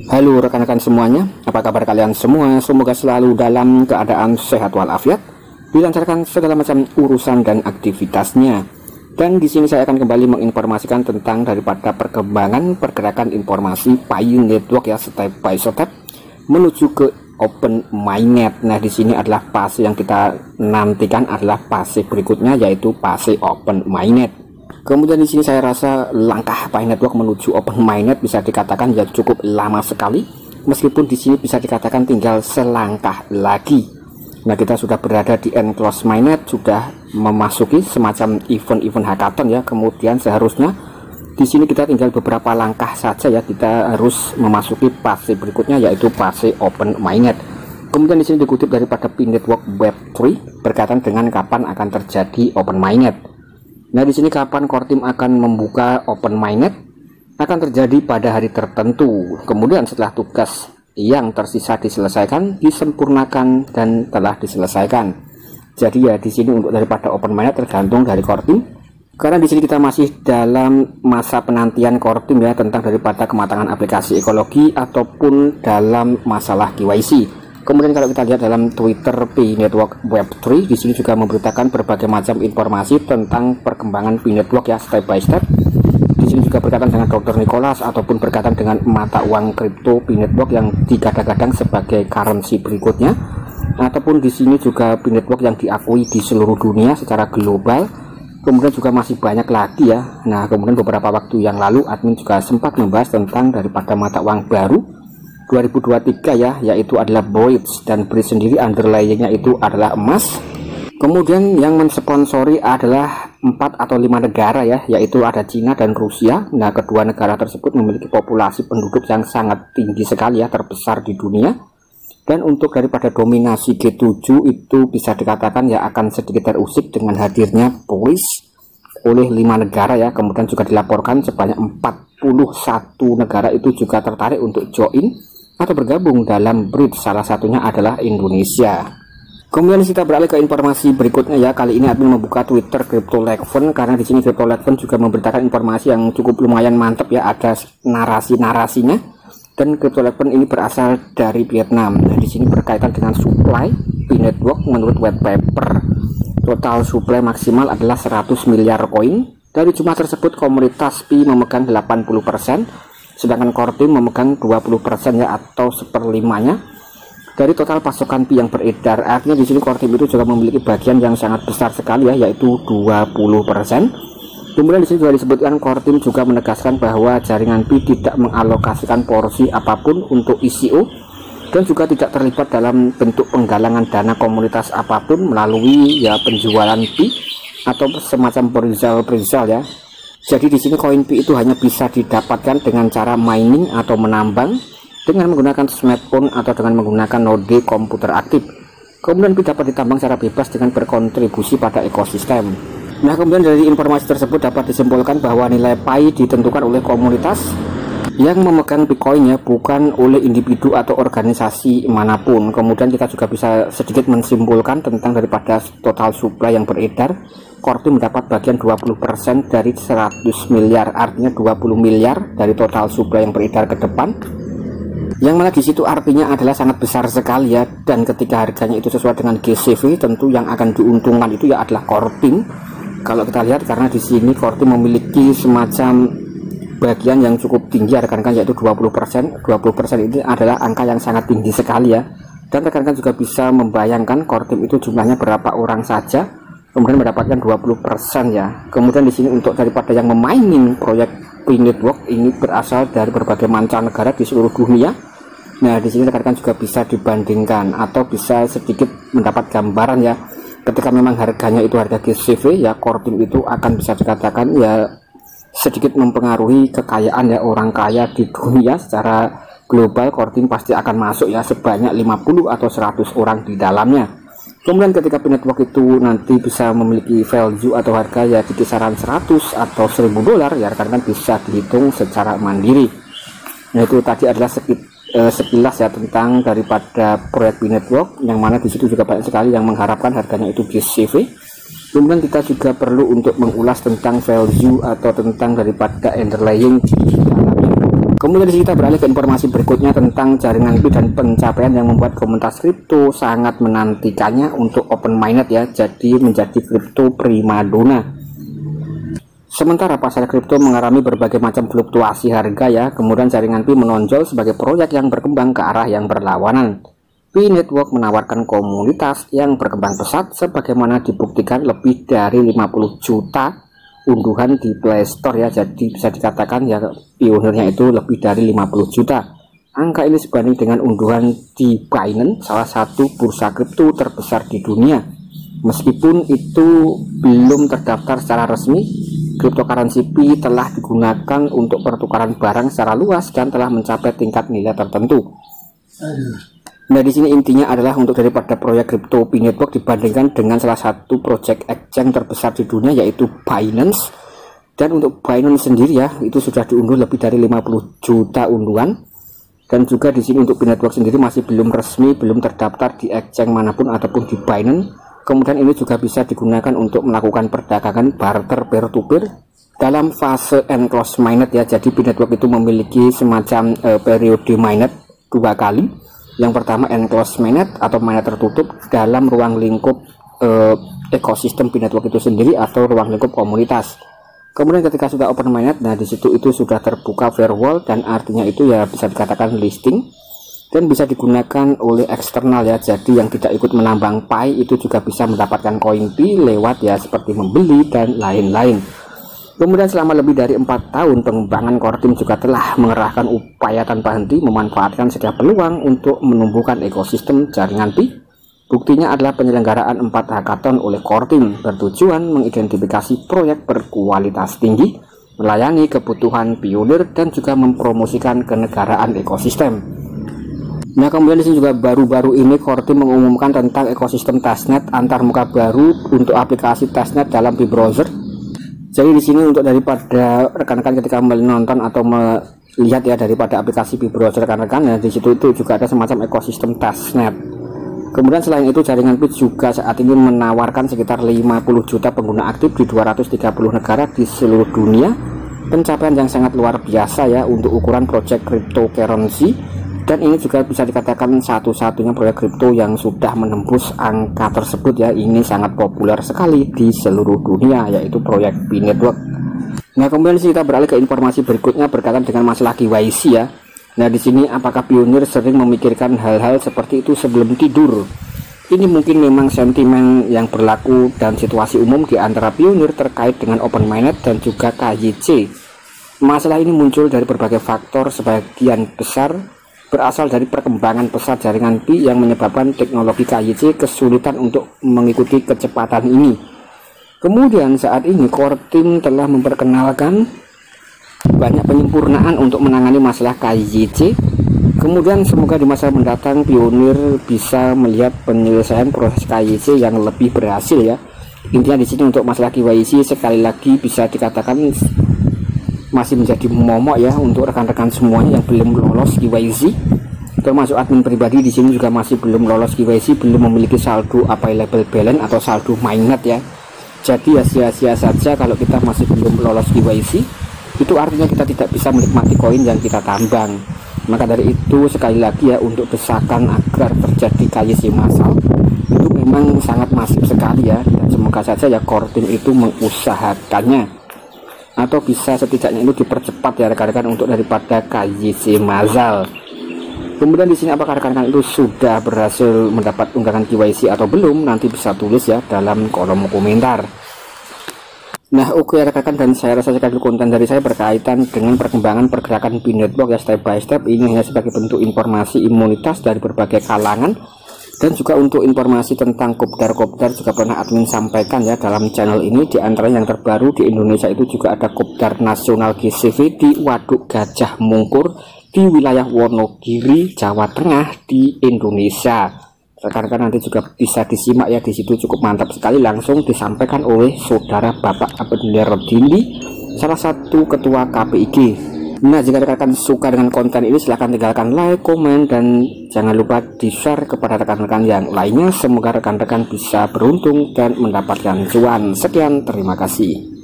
Halo rekan-rekan semuanya, apa kabar kalian semua? Semoga selalu dalam keadaan sehat walafiat, dilancarkan segala macam urusan dan aktivitasnya. Dan di sini saya akan kembali menginformasikan tentang daripada perkembangan pergerakan informasi Pi Network ya, step by step menuju ke Open Mainnet. Nah, di sini adalah fase yang kita nantikan adalah fase berikutnya, yaitu fase Open Mainnet. Kemudian di sini saya rasa langkah Pi Network menuju Open Mainnet bisa dikatakan ya cukup lama sekali, meskipun di sini bisa dikatakan tinggal selangkah lagi. Nah, kita sudah berada di Enclosed Mainnet, sudah memasuki semacam event-event hackathon ya. Kemudian seharusnya di sini kita tinggal beberapa langkah saja ya, kita harus memasuki fase berikutnya, yaitu fase Open Mainnet. Kemudian di sini dikutip daripada Pi Network Web3 berkaitan dengan kapan akan terjadi Open Mainnet. Nah, di sini kapan core team akan membuka Open Mainnet akan terjadi pada hari tertentu. Kemudian setelah tugas yang tersisa diselesaikan, disempurnakan dan telah diselesaikan. Jadi ya di sini untuk daripada Open Mainnet tergantung dari core team. Karena di sini kita masih dalam masa penantian core team ya, tentang daripada kematangan aplikasi ekologi ataupun dalam masalah KYC. Kemudian kalau kita lihat dalam Twitter Pi Network Web3, di sini juga memberitakan berbagai macam informasi tentang perkembangan Pi Network ya, step by step. Di sini juga berkaitan dengan Dr. Nicholas ataupun berkaitan dengan mata uang kripto Pi Network yang digadang-gadang sebagai currency berikutnya, ataupun di sini juga Pi Network yang diakui di seluruh dunia secara global. Kemudian juga masih banyak lagi ya. Nah, kemudian beberapa waktu yang lalu admin juga sempat membahas tentang daripada mata uang baru 2023 ya, yaitu adalah Bridge, dan Bridge sendiri underlyingnya itu adalah emas. Kemudian yang mensponsori adalah 4 atau 5 negara ya, yaitu ada Cina dan Rusia. Nah, kedua negara tersebut memiliki populasi penduduk yang sangat tinggi sekali ya, terbesar di dunia. Dan untuk daripada dominasi G7 itu bisa dikatakan ya akan sedikit terusik dengan hadirnya Bridge oleh 5 negara ya. Kemudian juga dilaporkan sebanyak 41 negara itu juga tertarik untuk join atau bergabung dalam Bridge, salah satunya adalah Indonesia. Kemudian kita beralih ke informasi berikutnya ya. Kali ini admin membuka Twitter CryptoLekven karena di sini CryptoLekven juga memberitakan informasi yang cukup lumayan mantap ya, ada narasi-narasinya. Dan CryptoLekven ini berasal dari Vietnam. Nah, di sini berkaitan dengan supply Pi Network menurut white paper. Total supply maksimal adalah 100 miliar koin. Dari jumlah tersebut komunitas Pi memegang 80%. Sedangkan core team memegang 20% ya, atau seperlimanya dari total pasokan Pi yang beredar. Artinya di sini core team itu juga memiliki bagian yang sangat besar sekali ya, yaitu 20%. Kemudian di sini juga disebutkan core team juga menegaskan bahwa jaringan Pi tidak mengalokasikan porsi apapun untuk ICO dan juga tidak terlibat dalam bentuk penggalangan dana komunitas apapun melalui ya penjualan Pi atau semacam perizal ya. Jadi di sini koin Pi itu hanya bisa didapatkan dengan cara mining atau menambang dengan menggunakan smartphone atau dengan menggunakan node komputer aktif. Kemudian Pi dapat ditambang secara bebas dengan berkontribusi pada ekosistem. Nah, kemudian dari informasi tersebut dapat disimpulkan bahwa nilai Pi ditentukan oleh komunitas yang memegang Bitcoin ya, bukan oleh individu atau organisasi manapun. Kemudian kita juga bisa sedikit menyimpulkan tentang daripada total supply yang beredar. Core team mendapat bagian 20% dari 100 miliar, artinya 20 miliar dari total supply yang beredar ke depan. Yang mana di situ artinya adalah sangat besar sekali ya, dan ketika harganya itu sesuai dengan GCV, tentu yang akan diuntungkan itu ya adalah core team. Kalau kita lihat, karena di sini core team memiliki semacam bagian yang cukup tinggi rekan-rekan, yaitu 20%. 20% ini adalah angka yang sangat tinggi sekali ya. Dan rekan-rekan juga bisa membayangkan core team itu jumlahnya berapa orang saja, kemudian mendapatkan 20% ya. Kemudian di sini untuk daripada yang memining proyek Pi Network ini berasal dari berbagai mancanegara di seluruh dunia. Nah, di sini rekan-rekan juga bisa dibandingkan atau bisa sedikit mendapat gambaran ya. Ketika memang harganya itu harga GCV ya, core team itu akan bisa dikatakan ya sedikit mempengaruhi kekayaan ya orang kaya di dunia secara global. Core team pasti akan masuk ya sebanyak 50 atau 100 orang di dalamnya. Kemudian ketika Pi Network itu nanti bisa memiliki value atau harga ya di kisaran 100 atau 1000 dolar ya, rekan-rekan bisa dihitung secara mandiri. Nah, itu tadi adalah sekilas ya tentang daripada proyek Pi Network, yang mana di situ juga banyak sekali yang mengharapkan harganya itu GCV. Kemudian kita juga perlu untuk mengulas tentang value atau tentang daripada underlying di dalamnya. Kemudian kita beralih ke informasi berikutnya tentang jaringan Pi dan pencapaian yang membuat komunitas kripto sangat menantikannya untuk open mainnet ya, jadi menjadi kripto primadona. Sementara pasar kripto mengalami berbagai macam fluktuasi harga ya, kemudian jaringan Pi menonjol sebagai proyek yang berkembang ke arah yang berlawanan. Pi Network menawarkan komunitas yang berkembang pesat sebagaimana dibuktikan lebih dari 50 juta unduhan di Play Store ya, jadi bisa dikatakan ya pionirnya itu lebih dari 50 juta. Angka ini sebanding dengan unduhan di Binance, salah satu bursa kripto terbesar di dunia. Meskipun itu belum terdaftar secara resmi, cryptocurrency Pi telah digunakan untuk pertukaran barang secara luas dan telah mencapai tingkat nilai tertentu. Nah, di sini intinya adalah untuk daripada proyek kripto Pi Network dibandingkan dengan salah satu proyek exchange terbesar di dunia yaitu Binance. Dan untuk Binance sendiri ya, itu sudah diunduh lebih dari 50 juta unduhan. Dan juga di sini untuk Pi Network sendiri masih belum resmi, belum terdaftar di exchange manapun ataupun di Binance. Kemudian ini juga bisa digunakan untuk melakukan perdagangan barter peer to peer dalam fase enclosed mainnet ya. Jadi Pi Network itu memiliki semacam periode mainnet 2 kali. Yang pertama enclosed mainnet atau mainnet tertutup dalam ruang lingkup ekosistem Pi Network itu sendiri atau ruang lingkup komunitas. Kemudian ketika sudah open mainnet, nah disitu itu sudah terbuka firewall dan artinya itu ya bisa dikatakan listing dan bisa digunakan oleh eksternal ya. Jadi yang tidak ikut menambang Pi itu juga bisa mendapatkan koin Pi lewat ya seperti membeli dan lain-lain. Kemudian selama lebih dari 4 tahun pengembangan core team juga telah mengerahkan upaya tanpa henti memanfaatkan setiap peluang untuk menumbuhkan ekosistem jaringan Pi. Buktinya adalah penyelenggaraan 4 hackathon oleh core team bertujuan mengidentifikasi proyek berkualitas tinggi, melayani kebutuhan pionir dan juga mempromosikan kenegaraan ekosistem. Nah, kemudian di sini juga baru-baru ini core team mengumumkan tentang ekosistem testnet antarmuka baru untuk aplikasi testnet dalam Pi browser. Jadi di sini untuk daripada rekan-rekan ketika menonton atau melihat ya daripada aplikasi Pi browser rekan-rekan ya, di situ itu juga ada semacam ekosistem testnet. Kemudian selain itu jaringan Pi juga saat ini menawarkan sekitar 50 juta pengguna aktif di 230 negara di seluruh dunia. Pencapaian yang sangat luar biasa ya untuk ukuran project cryptocurrency, dan ini juga bisa dikatakan satu-satunya proyek kripto yang sudah menembus angka tersebut ya. Ini sangat populer sekali di seluruh dunia yaitu proyek Pi Network. Nah, kemudian kita beralih ke informasi berikutnya berkaitan dengan masalah KYC ya. Nah, di sini apakah pionir sering memikirkan hal-hal seperti itu sebelum tidur? Ini mungkin memang sentimen yang berlaku dan situasi umum di antara pionir terkait dengan open mainnet dan juga KYC. Masalah ini muncul dari berbagai faktor, sebagian besar berasal dari perkembangan pesat jaringan Pi yang menyebabkan teknologi KYC kesulitan untuk mengikuti kecepatan ini. Kemudian saat ini core team telah memperkenalkan banyak penyempurnaan untuk menangani masalah KYC. Kemudian semoga di masa mendatang pionir bisa melihat penyelesaian proses KYC yang lebih berhasil ya. Intinya di sini untuk masalah KYC sekali lagi bisa dikatakan masih menjadi momok ya untuk rekan-rekan semuanya yang belum lolos KYC, termasuk admin pribadi di sini juga masih belum lolos KYC, belum memiliki saldo available balance atau saldo mainnet ya. Jadi ya sia-sia saja kalau kita masih belum lolos KYC, itu artinya kita tidak bisa menikmati koin yang kita tambang. Maka dari itu sekali lagi ya untuk desakan agar terjadi KYC massal itu memang sangat masif sekali ya, dan semoga saja ya core team itu mengusahakannya atau bisa setidaknya itu dipercepat ya rekan-rekan untuk daripada KYC massal. Kemudian di sini apakah rekan-rekan itu sudah berhasil mendapat unggahan KYC atau belum? Nanti bisa tulis ya dalam kolom komentar. Nah, oke rekan-rekan, dan saya rasa sekian konten dari saya berkaitan dengan perkembangan pergerakan Pi Network ya step by step. Ini hanya sebagai bentuk informasi imunitas dari berbagai kalangan. Dan juga untuk informasi tentang kopdar-kopdar juga pernah admin sampaikan ya dalam channel ini. Di antara yang terbaru di Indonesia itu juga ada kopdar nasional GCV di Waduk Gajah Mungkur di wilayah Wonogiri, Jawa Tengah di Indonesia. Rekan-rekan nanti juga bisa disimak ya, di situ cukup mantap sekali, langsung disampaikan oleh saudara Bapak Abdullah Rodindi, salah satu ketua KPIG. Nah, jika rekan-rekan suka dengan konten ini silahkan tinggalkan like, komen, dan jangan lupa di-share kepada rekan-rekan yang lainnya. Semoga rekan-rekan bisa beruntung dan mendapatkan cuan. Sekian, terima kasih.